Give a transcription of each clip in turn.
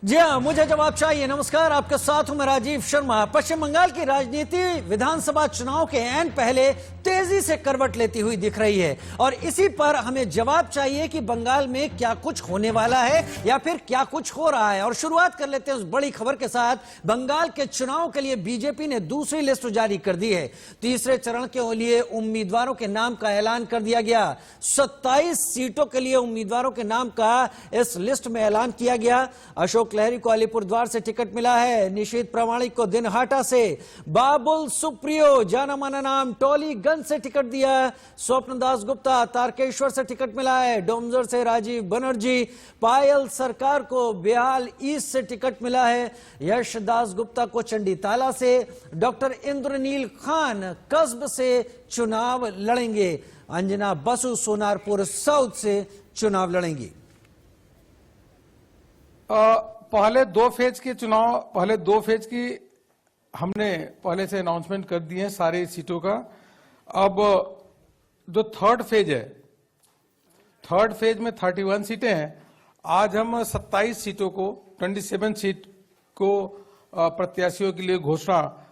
जी हाँ, मुझे जवाब चाहिए। नमस्कार, आपके साथ हूं मैं राजीव शर्मा। पश्चिम बंगाल की राजनीति विधानसभा चुनाव के ऐन पहले तेजी से करवट लेती हुई दिख रही है और इसी पर हमें जवाब चाहिए कि बंगाल में क्या कुछ होने वाला है या फिर क्या कुछ हो रहा है। और शुरुआत कर लेते हैं उस बड़ी खबर के साथ। बंगाल के चुनाव के लिए बीजेपी ने दूसरी लिस्ट जारी कर दी है। तीसरे चरण के लिए उम्मीदवारों के नाम का ऐलान कर दिया गया। 27 सीटों के लिए उम्मीदवारों के नाम का इस लिस्ट में ऐलान किया गया। अशोक लहरी को अलीपुरद्वार से टिकट मिला है। निशीथ प्रामाणिक को दिनहाटा से, बाबुल सुप्रियो जाना माना नाम टोलीगंज से टिकट दिया। स्वप्न दास गुप्ता तारकेश्वर से टिकट मिला है। डोमजर से राजीव बनर्जी, पायल सरकार को बेहाल ईस्ट से टिकट मिला है। यश दास गुप्ता को चंडी ताला से, डॉक्टर इंद्रनील खान कस्ब से चुनाव लड़ेंगे। अंजना बसु सोनारपुर साउथ से चुनाव लड़ेंगी। पहले दो फेज की हमने पहले से अनाउंसमेंट कर दी है सारी सीटों का। अब जो थर्ड फेज में 31 सीटें हैं। आज हम 27 सीटों को 27 सीट को प्रत्याशियों के लिए घोषणा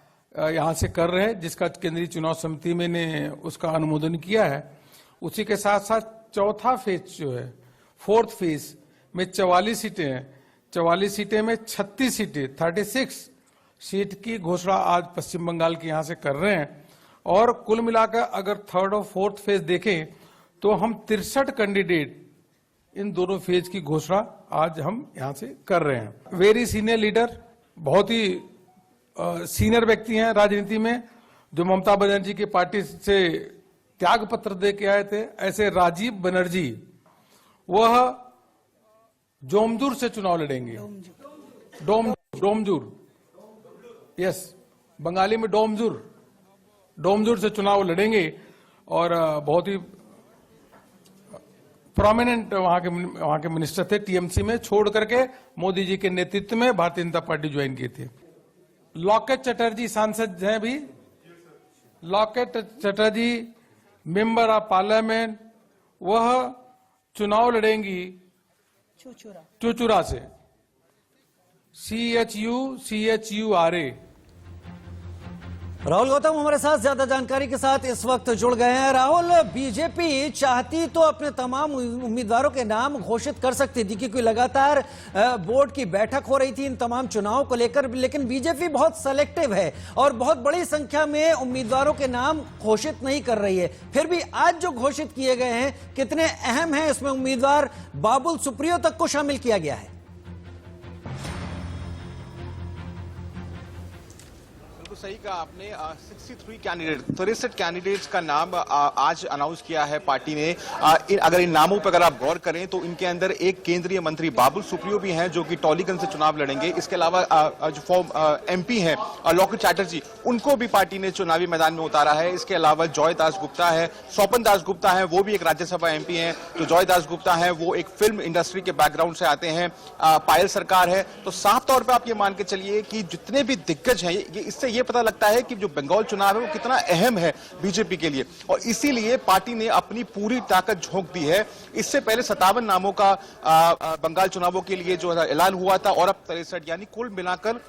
यहां से कर रहे हैं, जिसका केंद्रीय चुनाव समिति में ने उसका अनुमोदन किया है। उसी के साथ साथ चौथा फेज जो है, फोर्थ फेज में 44 सीटें हैं। 44 सीटें में 36 सीटें 36 सीट की घोषणा आज पश्चिम बंगाल के यहां से कर रहे हैं। और कुल मिलाकर अगर थर्ड और फोर्थ फेज देखें तो हम 63 कैंडिडेट इन दोनों फेज की घोषणा आज हम यहां से कर रहे हैं। वेरी सीनियर लीडर, बहुत ही सीनियर व्यक्ति हैं राजनीति में, जो ममता बनर्जी की पार्टी से त्याग पत्र दे के आए थे। ऐसे राजीव बनर्जी वह डोमजूर से चुनाव लड़ेंगे। डोमजूर, यस, बंगाली में डोमजूर से चुनाव लड़ेंगे। और बहुत ही प्रोमिनेंट वहां के मिनिस्टर थे। टीएमसी में छोड़ करके मोदी जी के नेतृत्व में भारतीय जनता पार्टी ज्वाइन की थी। लॉकेट चटर्जी सांसद हैं भी। Locket Chatterjee member of parliament, वह चुनाव लड़ेंगी चुचुरा से। CHURA। राहुल गौतम हमारे साथ ज्यादा जानकारी के साथ इस वक्त जुड़ गए हैं। राहुल, बीजेपी चाहती तो अपने तमाम उम्मीदवारों के नाम घोषित कर सकती थी, क्योंकि लगातार बोर्ड की बैठक हो रही थी इन तमाम चुनावों को लेकर, लेकिन बीजेपी बहुत सेलेक्टिव है और बहुत बड़ी संख्या में उम्मीदवारों के नाम घोषित नहीं कर रही है। फिर भी आज जो घोषित किए गए हैं कितने अहम हैं? इसमें उम्मीदवार बाबुल सुप्रियो तक को शामिल किया गया है। सही कहा आपने। 63 कैंडिडेट्स का नाम आज अनाउंस किया है पार्टी ने। अगर इन नामों पर अगर आप गौर करें तो इनके अंदर एक केंद्रीय मंत्री बाबुल सुप्रियो भी हैं, जो कि टोलीगंज से चुनाव लड़ेंगे। इसके अलावा जो फॉर्म MP हैं लॉकेट चैटर्जी, उनको भी पार्टी ने चुनावी मैदान में उतारा है। इसके अलावा जॉय दास गुप्ता है, स्वपन दास गुप्ता है, वो भी एक राज्यसभा MP हैं। तो जॉय दास गुप्ता है, वो एक फिल्म इंडस्ट्री के बैकग्राउंड से आते हैं। पायल सरकार है। तो साफ तौर पर आप ये मान के चलिए कि जितने भी दिग्गज हैं, इससे ये पता लगता है कि जो बंगाल चुनाव है वो कितना अहम है बीजेपी के लिए, और इसीलिए पार्टी ने अपनी पूरी ताकत झोंक दी है। इससे पहले 57 नामों का बंगाल चुनावों के लिए जो ऐलान हुआ था, और अब 63, यानी कुल मिलाकर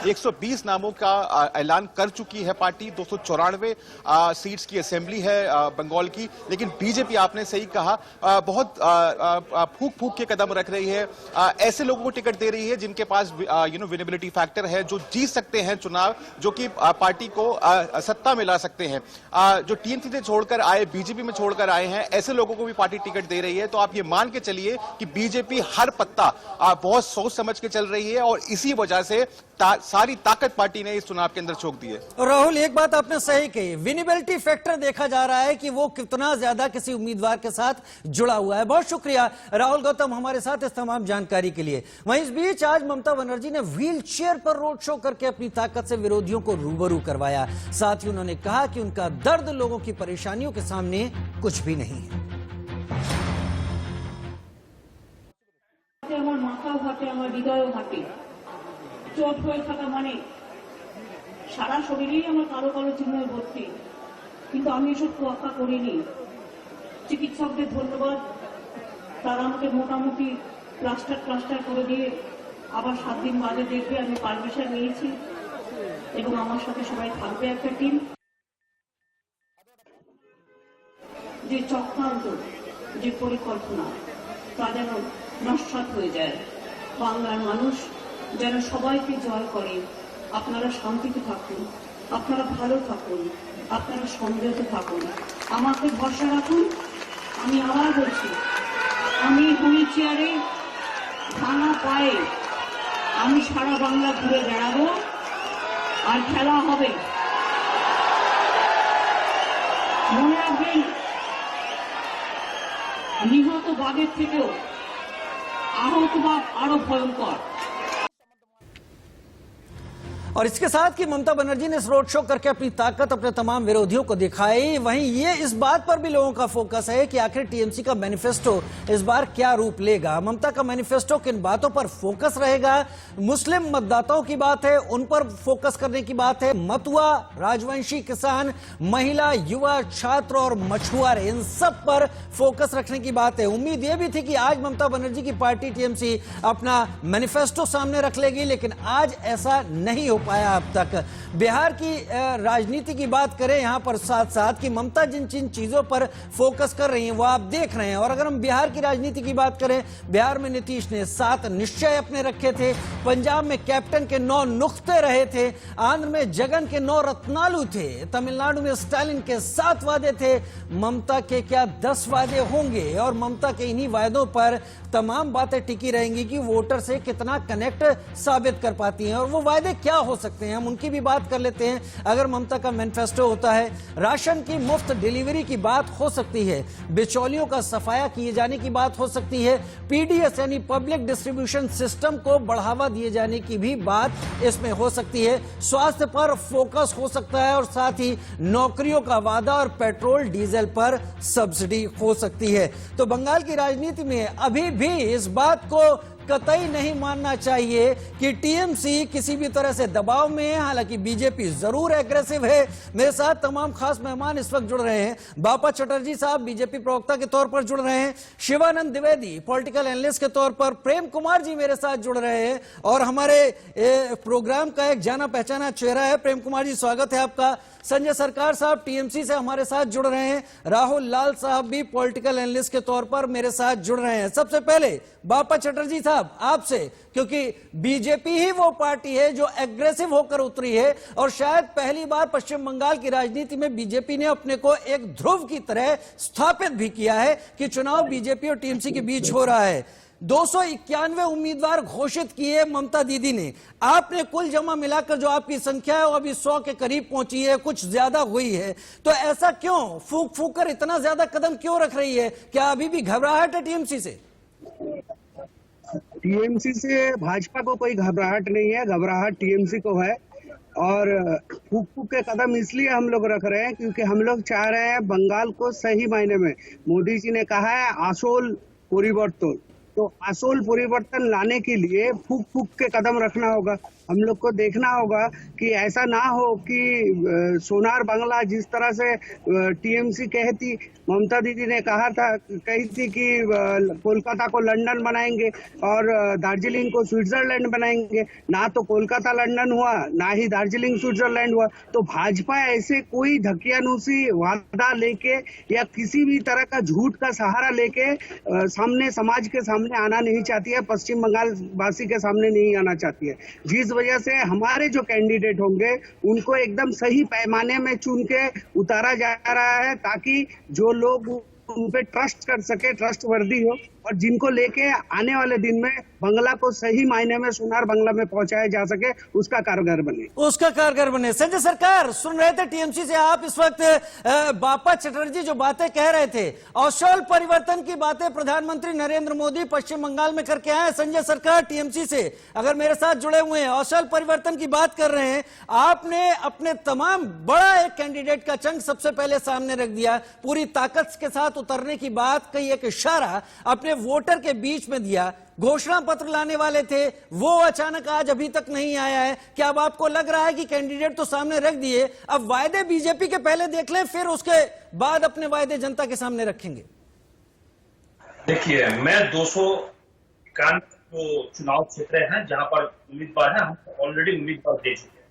120 नामों का ऐलान कर चुकी है पार्टी। 294 सीट्स की असेंबली है बंगाल की। लेकिन बीजेपी, आपने सही कहा, बहुत फूक के कदम रख रही है। ऐसे लोगों को टिकट दे रही है जिनके पास विनेबिलिटी फैक्टर है, जो जीत सकते हैं चुनाव, जो कि पार्टी को सत्ता में ला सकते हैं। जो TMC से छोड़कर आए, बीजेपी में छोड़कर आए हैं, ऐसे लोगों को भी पार्टी टिकट दे रही है। तो आप ये मान के चलिए कि बीजेपी हर पत्ता बहुत सोच समझ के चल रही है, और इसी वजह से सारी ताकत पार्टी ने इस चुनाव के अंदर झोंक दी है। राहुल, एक बात आपने सही कही, विनेबिलिटी फैक्टर देखा जा रहा है कि वो कितना ज्यादा किसी उम्मीदवार के साथ जुड़ा हुआ है। बहुत शुक्रिया राहुल गौतम हमारे साथ इस तमाम जानकारी के लिए। वहीं इस बीच आज ममता बनर्जी ने व्हील चेयर पर रोड शो करके अपनी ताकत से विरोधियों को रूबरू करवाया। साथ ही उन्होंने कहा कि उनका दर्द लोगों की परेशानियों के सामने कुछ भी नहीं है। চোট হয়ে থাকা মানে সারা শরীরেই আমার কালো কালো চিহ্ন ভর্তি, কিন্তু আমি এসব তোয়াক্কা করিনি। চিকিৎসকদের ধন্যবাদ, তারা আমাকে মোটামুটি প্লাস্টার করে দিয়ে আবার 7 দিন বাদে দেখবে আমি পারমিশন নিয়েছি এবং আমার সাথে সবাই থাকবে একটা টিম। যে চক্রান্ত, যে পরিকল্পনা তা যেন নস্যাৎ হয়ে যায়। বাংলার মানুষ যেন সবাইকে জয় করে। আপনারা শান্তিতে থাকুন, আপনারা ভালো থাকুন, আপনারা সমৃদ্ধ থাকুন, আমাকে ভরসা রাখুন। আমি আবার বলছি, আমি হুইল চেয়ারে ভাঙা পায়ে আমি সারা বাংলা ঘুরে বেড়াবো আর খেলা হবে। মনে রাখবেন, নিহত বাঘের থেকেও আহত বাঘ আরো ভয়ঙ্কর। और इसके साथ कि ममता बनर्जी ने इस रोड शो करके अपनी ताकत अपने तमाम विरोधियों को दिखाई, वहीं ये इस बात पर भी लोगों का फोकस है कि आखिर टीएमसी का मैनिफेस्टो इस बार क्या रूप लेगा। ममता का मैनिफेस्टो किन बातों पर फोकस रहेगा? मुस्लिम मतदाताओं की बात है, उन पर फोकस करने की बात है। मतुआ, राजवंशी, किसान, महिला, युवा, छात्र और मछुआरे, इन सब पर फोकस रखने की बात है। उम्मीद यह भी थी कि आज ममता बनर्जी की पार्टी टीएमसी अपना मैनिफेस्टो सामने रख लेगी, लेकिन आज ऐसा नहीं हो पाया अब तक। बिहार की राजनीति की बात करें यहां पर साथ साथ कि ममता जिन जिन चीजों पर फोकस कर रही हैं वो आप देख रहे हैं। और अगर हम बिहार की राजनीति की बात करें, बिहार में नीतीश ने 7 निश्चय अपने रखे थे, पंजाब में कैप्टन के 9 नुक्ते रहे थे, आंध्र में जगन के 9 रत्नालू थे, तमिलनाडु में स्टालिन के 7 वादे थे। ममता के क्या 10 वादे होंगे? और ममता के इन्हीं वायदों पर तमाम बातें टिकी रहेंगी कि वोटर से कितना कनेक्ट साबित कर पाती हैं। और वो वायदे क्या हो सकते हैं, हम उनकी भी बात कर लेते हैं। अगर ममता का मैनिफेस्टो होता है, राशन की मुफ्त डिलीवरी की बात हो सकती है, बिचौलियों का सफाया किए जाने की बात हो सकती है, पीडीएस यानी पब्लिक डिस्ट्रीब्यूशन सिस्टम को बढ़ावा दिए जाने की भी बात इसमें हो सकती है, स्वास्थ्य पर फोकस हो सकता है और साथ ही नौकरियों का वादा और पेट्रोल डीजल पर सब्सिडी हो सकती है। तो बंगाल की राजनीति में अभी भी इस बात को कतई नहीं मानना चाहिए कि टीएमसी किसी भी तरह से दबाव में है। हालांकि बीजेपी जरूर एग्रेसिव है। मेरे साथ तमाम खास मेहमान इस वक्त जुड़ रहे हैं। बापा चटर्जी साहब बीजेपी प्रवक्ता के तौर पर जुड़ रहे हैं, शिवानंद द्विवेदी पॉलिटिकल एनालिस्ट के तौर पर, प्रेम कुमार जी मेरे साथ जुड़ रहे हैं और हमारे प्रोग्राम का एक जाना पहचाना चेहरा है। प्रेम कुमार जी, स्वागत है आपका। संजय सरकार साहब टीएमसी से हमारे साथ जुड़ रहे हैं, राहुल लाल साहब भी पॉलिटिकल एनालिस्ट के तौर पर मेरे साथ जुड़ रहे हैं। सबसे पहले बापा चटर्जी साहब आपसे, क्योंकि बीजेपी ही वो पार्टी है जो एग्रेसिव होकर उतरी है और शायद पहली बार पश्चिम बंगाल की राजनीति में बीजेपी ने अपने को एक ध्रुव की तरह स्थापित भी किया है कि चुनाव बीजेपी और टीएमसी के बीच हो रहा है। 291 उम्मीदवार घोषित किए ममता दीदी ने। आपने कुल जमा मिलाकर जो आपकी संख्या है वो अभी 100 के करीब पहुंची है, कुछ ज्यादा हुई है। तो ऐसा क्यों फूक फूक कर इतना ज्यादा कदम क्यों रख रही है? क्या अभी भी घबराहट है टीएमसी से? टीएमसी से भाजपा को कोई घबराहट नहीं है, घबराहट टीएमसी को है। और फूक फूक के कदम इसलिए हम लोग रख रहे हैं क्योंकि हम लोग चाह रहे हैं बंगाल को सही मायने में, मोदी जी ने कहा है आसोल परिवर्तन, तो आसोल परिवर्तन लाने के लिए फूक फूक के कदम रखना होगा। हम लोग को देखना होगा कि ऐसा ना हो कि सोनार बांग्ला जिस तरह से टीएमसी कहती, ममता दीदी ने कही थी कि कोलकाता को लंदन बनाएंगे और दार्जिलिंग को स्विट्जरलैंड बनाएंगे। ना तो कोलकाता लंदन हुआ, ना ही दार्जिलिंग स्विट्जरलैंड हुआ। तो भाजपा ऐसे कोई धकियानुसी वादा लेके या किसी भी तरह का झूठ का सहारा लेके सामने समाज के सामने आना नहीं चाहती है, पश्चिम बंगाल वासी के सामने नहीं आना चाहती है। जिस वजह से हमारे जो कैंडिडेट होंगे उनको एकदम सही पैमाने में चुन के उतारा जा रहा है ताकि जो लोग उन पे ट्रस्ट कर सके, ट्रस्ट वर्दी हो, और जिनको लेके आने वाले दिन में बंगला को सही मायने में सोनार बांग्ला में पहुंचाया जा सके, उसका कारगर बने। संजय सरकार, सुन रहे थे टीएमसी से आप इस वक्त बापा चटर्जी जो बातें कह रहे थे, आसोल परिवर्तन की बातें प्रधानमंत्री नरेंद्र मोदी पश्चिम बंगाल में करके आए। संजय सरकार टीएमसी से अगर मेरे साथ जुड़े हुए हैं, आसोल परिवर्तन की बात कर रहे हैं, आपने अपने तमाम बड़ा एक कैंडिडेट का चंग सबसे पहले सामने रख दिया, पूरी ताकत के साथ उतरने की बात कही, एक इशारा अपने वोटर के बीच में दिया। घोषणा पत्र लाने वाले थे, वो अचानक आज अभी तक नहीं आया है। क्या अब आपको लग रहा है कि कैंडिडेट तो सामने रख दिए, अब वायदे बीजेपी के पहले देख लें, फिर उसके बाद अपने वायदे जनता के सामने रखेंगे? देखिए, मैं 291 जो चुनाव क्षेत्र हैं जहां पर उम्मीदवार हैं, हम ऑलरेडी उम्मीदवार दे चुके हैं।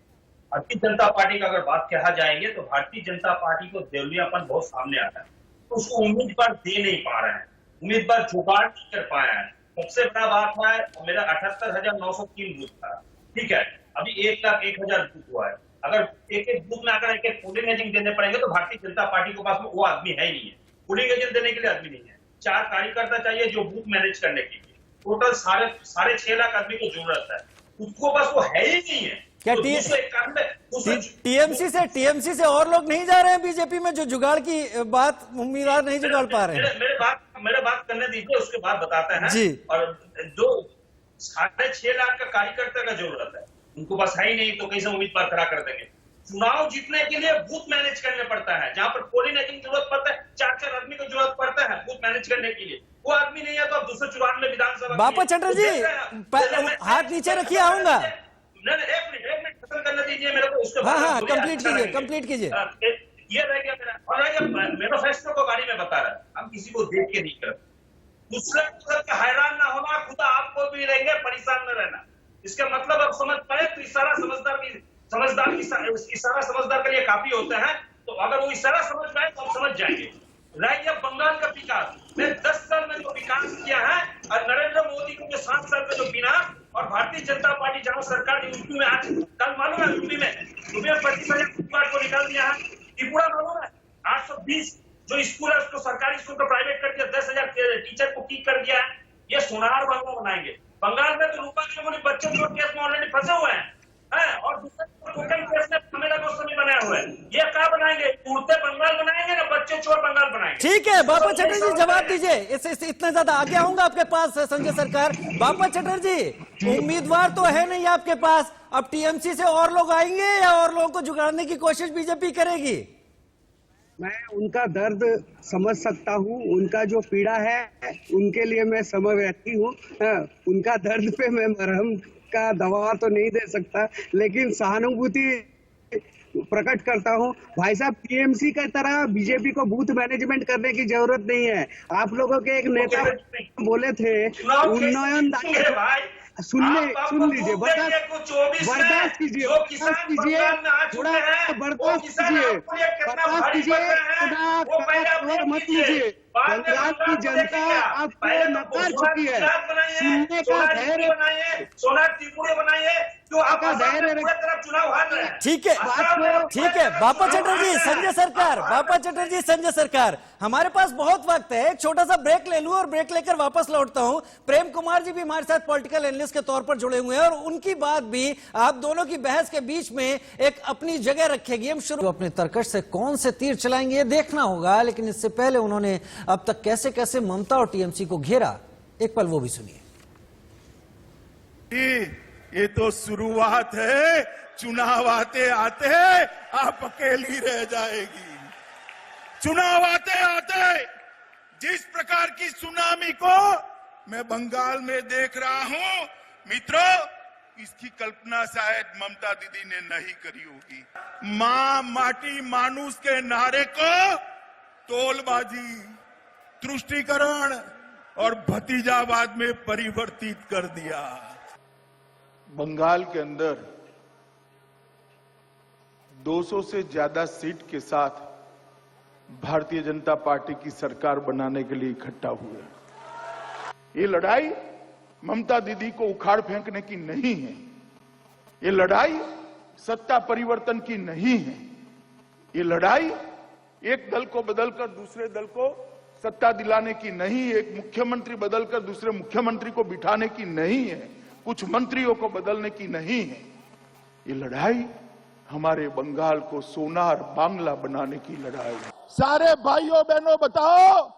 भारतीय जनता पार्टी का अगर बात कहा जाएंगे तो भारतीय जनता पार्टी को देवलियापन बहुत सामने आता है, तो उसको उम्मीदवार दे नहीं पा रहे हैं, उम्मीदवार जुगाड़ नहीं कर पाए हैं। सबसे बड़ा बात है, मेरा 78,903 बूथ था, ठीक है, अभी 1,01,000 बूथ हुआ है। अगर एक एक बूथ में अगर एक एक पोलिंग एजेंट देने पड़ेंगे तो भारतीय जनता पार्टी के पास में वो आदमी है ही नहीं है, पोलिंग एजेंट देने के लिए आदमी नहीं है। 4 कार्यकर्ता चाहिए जो बूथ मैनेज करने के लिए, टोटल 6.5 लाख आदमी को जरूरत है, उसको बस वो है ही नहीं है। क्या तो टीएमसी से और लोग नहीं जा रहे हैं बीजेपी में, जो जुगाड़ की बात उम्मीदवार नहीं जुगाड़ पा रहे हैं? मेरे बात करने दीजिए, उसके बाद बताते हैं जी। और जो 6.5 लाख का कार्यकर्ता का जरूरत है, उनको बस है ही नहीं, तो कैसे उम्मीदवार खड़ा कर देंगे? चुनाव जीतने के लिए बूथ मैनेज करने पड़ता है, जहां पर पोलिंग एजेंट की जरूरत पड़ता है, 4 आदमी को जरूरत पड़ता है बूथ मैनेज करने के लिए, वो आदमी नहीं है तो आप 294 विधानसभा। बापा चटर्जी हाथ नीचे रखिए, आऊंगा। एक मिनट खत्म करने दीजिए मेरे को, उसके हाँ, कंप्लीट कीजिए। ये रह गया मेरा, और रह गया मैनिफेस्टो को गाड़ी में बता रहा है, हम किसी को देख के नहीं करते, दूसरे हैरान ना होना, खुदा आपको भी रहेंगे, परेशान न रहना। इसका मतलब आप समझ पाए तो इशारा समझदार के लिए काफी होता है, तो अगर वो इशारा समझ पाए तो आप समझ जाएंगे। रह गया बंगाल का विकास, मैं 10 साल में जो विकास किया है, और नरेंद्र मोदी को जो 7 साल में जो बिना, और भारतीय जनता पार्टी जहां सरकार ने यूपी में आज कल मालूम है, यूपी में 25,000 को निकाल दिया है, त्रिपुरा मालूम है 820 जो स्कूल है उसको सरकारी स्कूल को प्राइवेट कर दिया, 10,000 टीचर को किक कर दिया है। ये सोनार बंगाल बनाएंगे। बंगाल में तो रूपा के बच्चे चोर केस में ऑलरेडी फंसे हुए हैं, और दूसरे टोटल केस में मेरा गोस्वामी बनाए हुए हैं। ये क्या बनाएंगे? उड़ते बंगाल बनाएंगे ना बच्चे चोर बंगाल बनाएंगे? ठीक है बापा चटर्जी, जवाब दीजिए। इससे इतना ज्यादा आगे आऊंगा आपके पास संजय सरकार। बापा चटर्जी, उम्मीदवार तो है नहीं आपके पास, अब टीएमसी से और लोग आएंगे या और लोगों को जुगाड़ने की कोशिश बीजेपी करेगी? मैं उनका दर्द समझ सकता हूँ, उनका जो पीड़ा है उनके लिए मैं समव्यक्ति हूँ। उनका दर्द पे मैं मरहम का दवा तो नहीं दे सकता, लेकिन सहानुभूति प्रकट करता हूँ। भाई साहब, टीएमसी की तरह बीजेपी को बूथ मैनेजमेंट करने की जरूरत नहीं है। आप लोगों के एक नेता बोले थे उन्नयन, सुन लीजिए, बर्दाश्त कीजिए, थोड़ा बर्दाश्त कीजिए, मत लीजिए। बंगाल की जनता आपको नकार चुकी है, सुनने का धैर्य ठीक है बापा चटर्जी, संजय सरकार, हमारे पास बहुत वक्त है, एक छोटा सा ब्रेक ले लूं और ब्रेक लेकर वापस लौटता हूं। प्रेम कुमार जी भी हमारे साथ पॉलिटिकल एनालिस्ट के तौर पर जुड़े हुए हैं, और उनकी बात भी आप दोनों की बहस के बीच में एक अपनी जगह रखेगी। हम शुरू अपने तर्कश से कौन से तीर चलाएंगे ये देखना होगा, लेकिन इससे पहले उन्होंने अब तक कैसे कैसे ममता और टीएमसी को घेरा, एक पल वो भी सुनिए। ये तो शुरुआत है, चुनाव आते आते आप अकेली रह जाएगी। चुनाव आते आते जिस प्रकार की सुनामी को मैं बंगाल में देख रहा हूं, मित्रों, इसकी कल्पना शायद ममता दीदी ने नहीं करी होगी। मां माटी मानुष के नारे को तोलबाजी, तुष्टीकरण और भतीजावाद में परिवर्तित कर दिया। बंगाल के अंदर 200 से ज्यादा सीट के साथ भारतीय जनता पार्टी की सरकार बनाने के लिए इकट्ठा हुए। ये लड़ाई ममता दीदी को उखाड़ फेंकने की नहीं है, ये लड़ाई सत्ता परिवर्तन की नहीं है, ये लड़ाई एक दल को बदलकर दूसरे दल को सत्ता दिलाने की नहीं, एक मुख्यमंत्री बदलकर दूसरे मुख्यमंत्री को बिठाने की नहीं है, कुछ मंत्रियों को बदलने की नहीं है। ये लड़ाई हमारे बंगाल को सोनार बांग्ला बनाने की लड़ाई है। सारे भाइयों बहनों बताओ,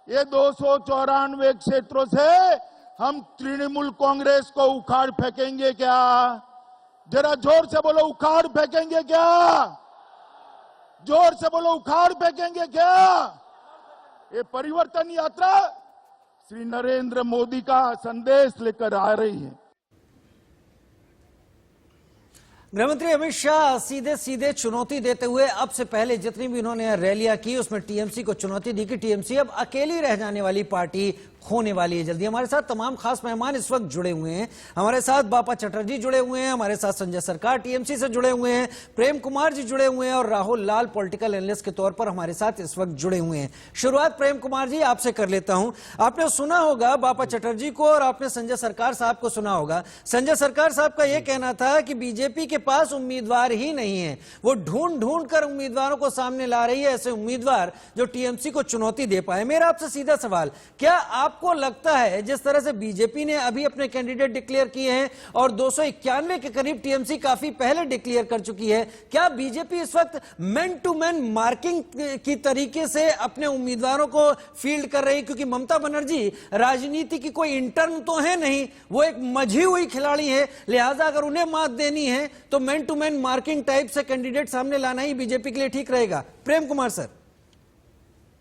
ये 294 क्षेत्रों से हम तृणमूल कांग्रेस को उखाड़ फेंकेंगे क्या? जरा जोर से बोलो, उखाड़ फेंकेंगे क्या? जोर से बोलो, उखाड़ फेंकेंगे क्या? ये परिवर्तन यात्रा श्री नरेंद्र मोदी का संदेश लेकर आ रही है। गृहमंत्री अमित शाह सीधे सीधे चुनौती देते हुए अब से पहले जितनी भी उन्होंने रैलियां की उसमें टीएमसी को चुनौती दी कि टीएमसी अब अकेली रह जाने वाली पार्टी होने वाली है जल्दी। हमारे साथ तमाम खास मेहमान इस वक्त जुड़े हुए हैं। हमारे साथ बापा चटर्जी जुड़े हुए हैं, हमारे साथ संजय सरकार टीएमसी से जुड़े हुए हैं, प्रेम कुमार जी जुड़े हुए हैं और राहुल लाल पॉलिटिकल एनालिस्ट के तौर पर हमारे साथ इस वक्त जुड़े हुए हैं। शुरुआत प्रेम कुमार जी आपसे कर लेता हूं। आपने सुना होगा बापा चटर्जी को और आपने संजय सरकार साहब को सुना होगा। संजय सरकार साहब का यह कहना था कि बीजेपी के पास उम्मीदवार ही नहीं है, वो ढूंढ ढूंढ कर उम्मीदवारों को सामने ला रही है, ऐसे उम्मीदवार जो टीएमसी को चुनौती दे पाए। मेरा आपसे सीधा सवाल, क्या आपको लगता है जिस तरह से बीजेपी ने अभी अपने कैंडिडेट डिक्लेयर किए हैं और 291 के करीब टीएमसी काफी पहले डिक्लेयर कर चुकी है, क्या बीजेपी इस वक्त मैन टू मैन मार्किंग की तरीके से अपने उम्मीदवारों को फील्ड कर रही? क्योंकि ममता बनर्जी राजनीति की कोई इंटर्न तो है नहीं, वो एक मझी हुई खिलाड़ी है, लिहाजा अगर उन्हें मात देनी है तो man to man marking type से कैंडिडेट सामने लाना ही बीजेपी के लिए ठीक रहेगा। प्रेम कुमार सर।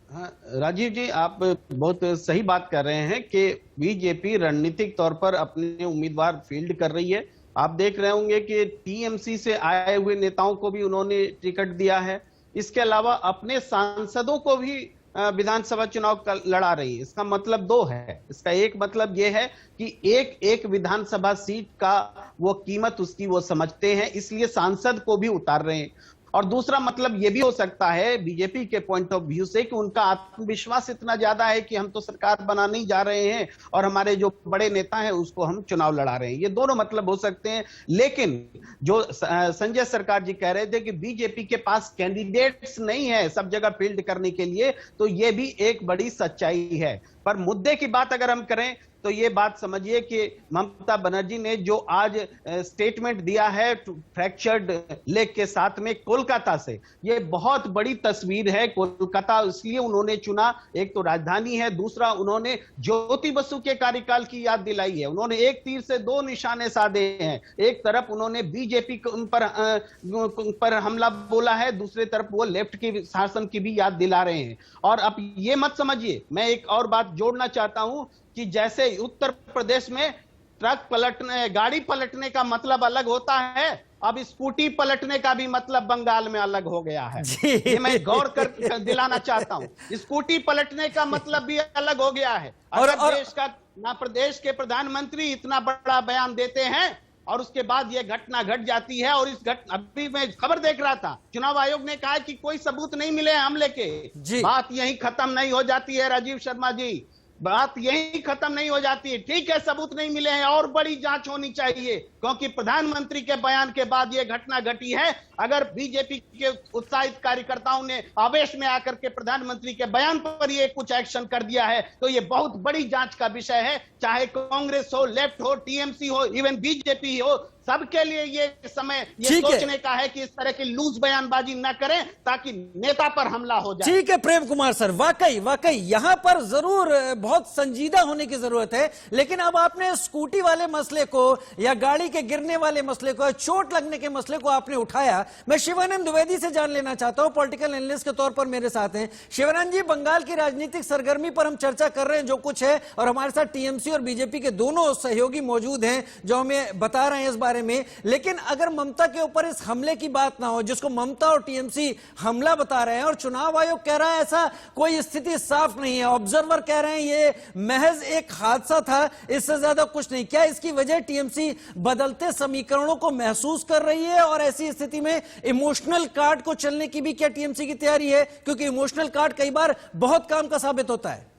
हाँ, राजीव जी, आप बहुत सही बात कर रहे हैं कि बीजेपी रणनीतिक तौर पर अपने उम्मीदवार फील्ड कर रही है। आप देख रहे होंगे कि टीएमसी से आए हुए नेताओं को भी उन्होंने टिकट दिया है। इसके अलावा अपने सांसदों को भी विधानसभा चुनाव लड़ा रही है। इसका मतलब दो है। इसका एक मतलब यह है कि एक एक विधानसभा सीट का वो कीमत उसकी वो समझते हैं, इसलिए सांसद को भी उतार रहे हैं। और दूसरा मतलब यह भी हो सकता है बीजेपी के पॉइंट ऑफ व्यू से कि उनका आत्मविश्वास इतना ज्यादा है कि हम तो सरकार बनाने ही जा रहे हैं और हमारे जो बड़े नेता हैं उसको हम चुनाव लड़ा रहे हैं। ये दोनों मतलब हो सकते हैं। लेकिन जो संजय सरकार जी कह रहे थे कि बीजेपी के पास कैंडिडेट्स नहीं है सब जगह फील्ड करने के लिए, तो ये भी एक बड़ी सच्चाई है। पर मुद्दे की बात अगर हम करें तो ये बात समझिए कि ममता बनर्जी ने जो आज स्टेटमेंट दिया है फ्रैक्चर्ड लेग के साथ में कोलकाता से, ये बहुत बड़ी तस्वीर है। कोलकाता इसलिए उन्होंने चुना, एक तो राजधानी है, दूसरा उन्होंने ज्योति बसु के कार्यकाल की याद दिलाई है। उन्होंने एक तीर से दो निशाने साधे हैं। एक तरफ उन्होंने बीजेपी पर हमला बोला है, दूसरी तरफ वो लेफ्ट के शासन की भी याद दिला रहे हैं। और अब ये मत समझिए, मैं एक और बात जोड़ना चाहता हूं कि जैसे उत्तर प्रदेश में गाड़ी पलटने का मतलब अलग होता है, अब स्कूटी पलटने का भी मतलब बंगाल में अलग हो गया है। ये मैं गौर कर दिलाना चाहता हूं। स्कूटी पलटने का मतलब भी अलग हो गया है। अगर देश का ना प्रदेश के प्रधानमंत्री इतना बड़ा बयान देते हैं और उसके बाद ये घटना घट जाती है, और इस अभी मैं खबर देख रहा था, चुनाव आयोग ने कहा कि कोई सबूत नहीं मिले हमले के। बात यही खत्म नहीं हो जाती है राजीव शर्मा जी, बात यही खत्म नहीं हो जाती है। ठीक है, सबूत नहीं मिले हैं और बड़ी जांच होनी चाहिए, क्योंकि प्रधानमंत्री के बयान के बाद यह घटना घटी है। अगर बीजेपी के उत्साहित कार्यकर्ताओं ने आवेश में आकर के प्रधानमंत्री के बयान पर ये कुछ एक्शन कर दिया है तो ये बहुत बड़ी जांच का विषय है। चाहे कांग्रेस हो, लेफ्ट हो, टीएमसी हो, इवन बीजेपी हो, सबके लिए ये समय ये सोचने का है कि इस तरह की लूज बयानबाजी न करें ताकि नेता पर हमला हो जाए। ठीक है प्रेम कुमार सर, वाकई यहां पर जरूर बहुत संजीदा होने की जरूरत है। लेकिन अब आपने स्कूटी वाले मसले को या गाड़ी के गिरने वाले मसले को, चोट लगने के मसले को आपने उठाया। मैं शिवानंद द्विवेदी से जान लेना चाहता हूं, पॉलिटिकल एनालिस्ट के तौर पर मेरे साथ हैं। शिवानंद जी, बंगाल की राजनीतिक सरगर्मी पर हम चर्चा कर रहे हैं जो कुछ है, और हमारे साथ टीएमसी और बीजेपी के दोनों सहयोगी मौजूद हैं जो हमें बता रहे हैं इस बारे में। लेकिन अगर ममता के ऊपर इस हमले की बात ना हो जिसको ममता और टीएमसी हमला बता रहे हैं, और चुनाव आयोग कह रहा है ऐसा कोई स्थिति साफ नहीं है, ऑब्जर्वर कह रहे हैं ये महज एक हादसा था, इससे ज्यादा कुछ नहीं, क्या इसकी वजह टीएमसी बदलते समीकरणों को महसूस कर रही है? और ऐसी स्थिति में इमोशनल कार्ड को चलने की भी क्या टीएमसी की तैयारी है? क्योंकि इमोशनल कार्ड कई बार बहुत काम का साबित होता है।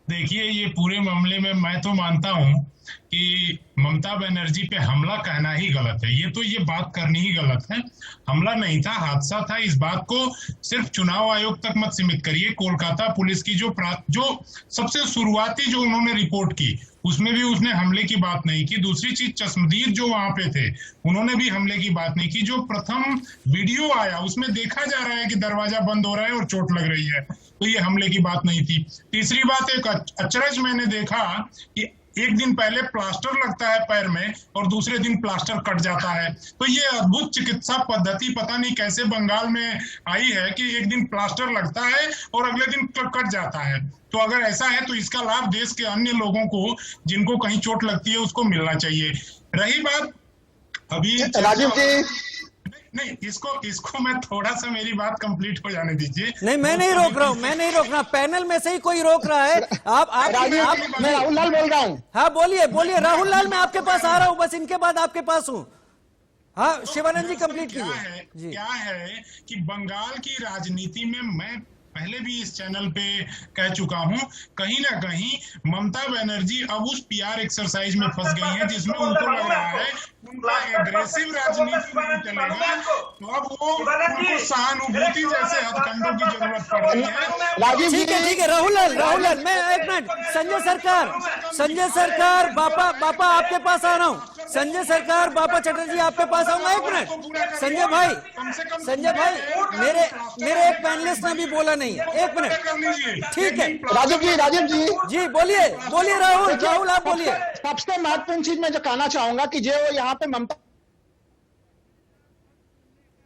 देखिए, ये पूरे मामले में मैं तो मानता हूं कि ममता बनर्जी पे हमला कहना ही गलत है। ये बात करनी ही गलत है। हमला नहीं था, हादसा था। इस बात को सिर्फ चुनाव आयोग तक मत सीमित करिए। कोलकाता पुलिस की जो सबसे शुरुआती जो उन्होंने रिपोर्ट की उसमें भी उसने हमले की बात नहीं की। दूसरी चीज, चश्मदीद जो वहां पे थे उन्होंने भी हमले की बात नहीं की। जो प्रथम वीडियो आया उसमें देखा जा रहा है कि दरवाजा बंद हो रहा है और चोट लग रही है, तो ये हमले की बात नहीं थी। तीसरी बात, एक अचरज मैंने देखा कि एक दिन पहले प्लास्टर लगता है पैर में और दूसरे दिन प्लास्टर कट जाता है। तो ये अद्भुत चिकित्सा पद्धति पता नहीं कैसे बंगाल में आई है कि एक दिन प्लास्टर लगता है और अगले दिन कट जाता है। तो अगर ऐसा है तो इसका लाभ देश के अन्य लोगों को जिनको कहीं चोट लगती है उसको मिलना चाहिए। रही बात अभी राजीव जी, नहीं, इसको मैं थोड़ा सा मेरी बात कंप्लीट हो जाने दीजिए। नहीं, मैं नहीं रोक रहा हूँ, मैं नहीं रोक रहा, पैनल में से ही कोई रोक रहा है। आप मैं राहुल लाल बोल रहा हूँ। हाँ बोलिए बोलिए राहुल लाल, मैं आपके पास आ रहा हूँ, बस इनके बाद आपके पास हूँ। हाँ शिवानंद जी कंप्लीट कीजिए। क्या है कि बंगाल की राजनीति में मैं पहले भी इस चैनल पे कह चुका हूं, कहीं ना कहीं ममता बनर्जी अब उस पीआर एक्सरसाइज में फंस गई हैं जिसमें उनको लग रहा है उनका एग्रेसिव राजनीति नहीं चलेगा, तो अब वो उनको सहानुभूति जैसे हथकंडों की जरूरत पड़ रही है। ठीक है राहुल लाल, मैं एक मिनट, संजय सरकार बापा आपके पास आ रहा हूँ। संजय सरकार, बापा चटर्जी आपके पास आऊंगा, एक मिनट। संजय भाई मेरे एक पैनलिस्ट ने भी बोला नहीं है, एक मिनट, ठीक है। राजीव जी बोलिए राहुल आप बोलिए। सबसे महत्वपूर्ण चीज मैं जो कहना चाहूंगा कि जो यहाँ पे ममता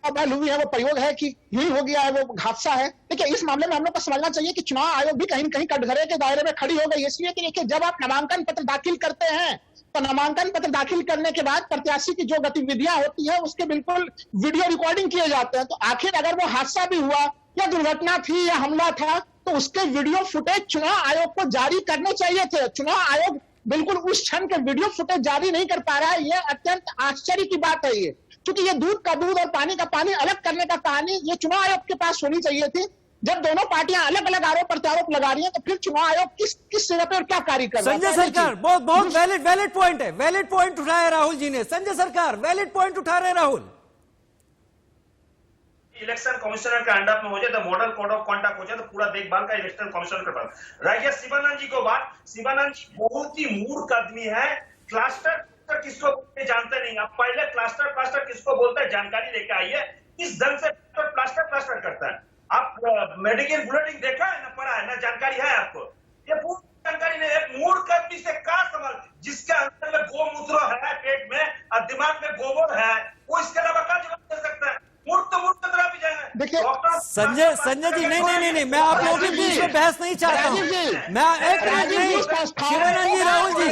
हुई है वो प्रयोग है कि यही हो गया है, वो हादसा है। देखिए इस मामले में हम लोग को समझना चाहिए कि चुनाव आयोग भी कहीं न कहीं कटघरे के दायरे में खड़ी हो गई, इसलिए कि देखिए जब आप नामांकन पत्र दाखिल करते हैं तो नामांकन पत्र दाखिल करने के बाद प्रत्याशी की जो गतिविधियां होती है उसके बिल्कुल वीडियो रिकॉर्डिंग किए जाते हैं। तो आखिर अगर वो हादसा भी हुआ या दुर्घटना थी या हमला था तो उसके वीडियो फुटेज चुनाव आयोग को जारी करने चाहिए थे। चुनाव आयोग बिल्कुल उस क्षण के वीडियो फुटेज जारी नहीं कर पा रहा है, यह अत्यंत आश्चर्य की बात है। ये क्योंकि ये दूध का दूध और पानी का पानी अलग करने का कहानी ये चुनाव आयोग के पास होनी चाहिए थी। जब दोनों पार्टियां अलग अलग आरोप प्रत्यारोप लगा रही हैं तो फिर चुनाव आयोग किस जगह पे और क्या कार्य कर रहा है? संजय सरकार बहुत वैलिड पॉइंट है, वैलिड पॉइंट उठाया राहुल जी ने। संजय सरकार वैलिड पॉइंट उठा रहे राहुल। इलेक्शन कमिश्नर का अंडर में हो जाए तो मॉडल कोड ऑफ कॉन्डक्ट हो जाए तो पूरा देखभाल का इलेक्शन कमिश्नर के पास रहिए। शिवानंद जी को बात, शिवानंद जी बहुत ही मूर्ख आदमी है। क्लस्टर किसको जानते नहीं आप, पहले क्लस्टर किसको बोलते हैं जानकारी लेके आइए। किस ढंग से क्लस्टर करता है? आप मेडिकल बुलेटिन देखा है ना, पढ़ा है ना, जानकारी है आपको? ये पूरी जानकारी नहीं। एक मूर्ख आदमी से क्या समझ, जिसके अंदर में गोमूत्र है पेट में और दिमाग में गोबर है, वो इसके अलावा क्या जवाब दे सकता है? मूर्ख तो मूर्ख तरह भी जाएंगे। देखिए संजय जी नहीं, मैं आप लोगों के बीच में बहस नहीं चाहता हूँ। मैं एक मिनट नहीं, शिवानंद जी, राहुल जी,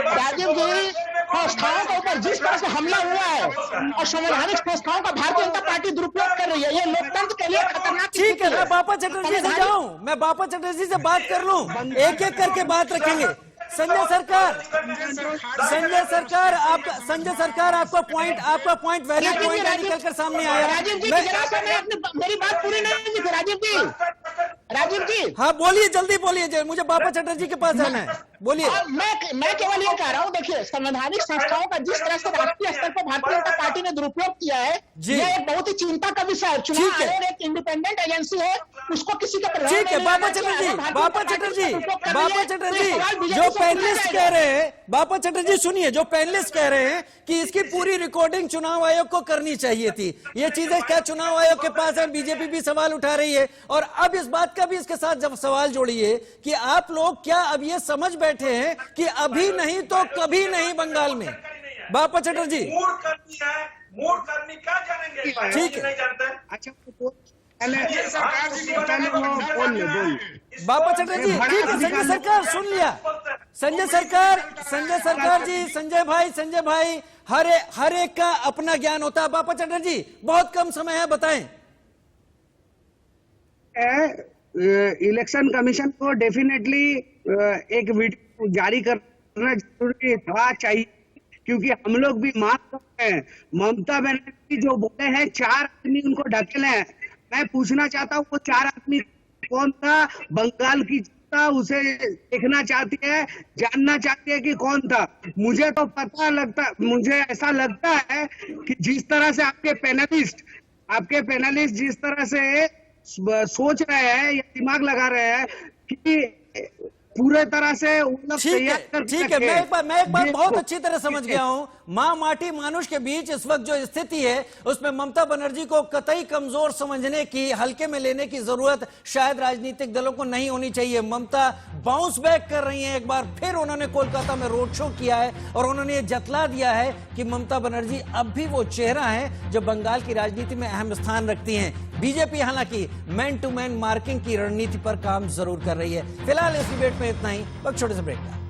राजीव जी संस्थाओं के ऊपर जिस तरह से हमला हुआ है और संवैधानिक संस्थाओं का भारतीय जनता पार्टी दुरुपयोग कर रही है, ये लोकतंत्र के लिए खतरनाक। ठीक है, मैं बापा चटर्जी से जाऊं, मैं बापा चटर्जी से बात कर लूं, एक एक करके बात रखेंगे। संजय सरकार आपका पॉइंट वैलिड पॉइंट निकल कर सामने आया। राजीव जी मेरी बात पूरी नहीं हुई थी। राजीव जी हाँ बोलिए, जल्दी बोलिए, मुझे बापा चटर्जी के पास जाना है, बोलिए। मैं केवल ये कह रहा हूँ, देखिए संवैधानिक संस्थाओं का जिस तरह से राष्ट्रीय स्तर पर भारतीय जनता पार्टी ने दुरुपयोग किया है, ये एक बहुत ही चिंता का विषय है। चुनाव आयोग एक इंडिपेंडेंट एजेंसी है, उसको किसी का प्रभाव ठीक है। बापा चटर्जी जो पैनलिस्ट कह रहे हैं, बापा चटर्जी सुनिए, जो पैनलिस्ट कह रहे हैं कि इसकी पूरी रिकॉर्डिंग चुनाव आयोग को करनी चाहिए थी, ये चीजें क्या चुनाव आयोग के पास है? बीजेपी भी सवाल उठा रही है और अब इस बात का भी इसके साथ जब सवाल जोड़िए कि आप लोग क्या अब ये समझ बैठे हैं कि अभी नहीं तो कभी नहीं बंगाल में? बापा चटर्जी मूर्ख आदमी क्या जानेंगे? ठीक है, नहीं जानते। अच्छा बापा चटर्जी ठीक है। संजय सरकार सुन लिया। संजय सरकार जी, संजय भाई हर एक का अपना ज्ञान होता है। बापा चटर्जी बहुत कम समय है, बताएं। इलेक्शन कमीशन को डेफिनेटली एक वीडियो जारी करना जरूरी था, चाहिए, क्योंकि हम लोग भी मांग रहे हैं। ममता बनर्जी जो बोले हैं 4 आदमी उनको ढकेले हैं, मैं पूछना चाहता हूँ वो 4 आदमी कौन था? बंगाल की जनता उसे देखना चाहती है, जानना चाहती है कि कौन था। मुझे ऐसा लगता है कि जिस तरह से आपके पैनलिस्ट जिस तरह से सोच रहे हैं या दिमाग लगा रहे हैं कि पूरे तरह से ठीक है। मैं एक बात बहुत अच्छी तरह समझ गया हूं। मां माटी मानुष के बीच इस वक्त जो स्थिति है उसमें ममता बनर्जी को कतई कमजोर समझने की, हल्के में लेने की जरूरत शायद राजनीतिक दलों को नहीं होनी चाहिए। ममता बाउंस बैक कर रही हैं। एक बार फिर उन्होंने कोलकाता में रोड शो किया है और उन्होंने ये जतला दिया है कि ममता बनर्जी अब भी वो चेहरा है जो बंगाल की राजनीति में अहम स्थान रखती हैं। बीजेपी हालांकि मैन टू मैन मार्किंग की रणनीति पर काम जरूर कर रही है। फिलहाल इस डिबेट में इतना ही, वक्त छोटे से ब्रेक का।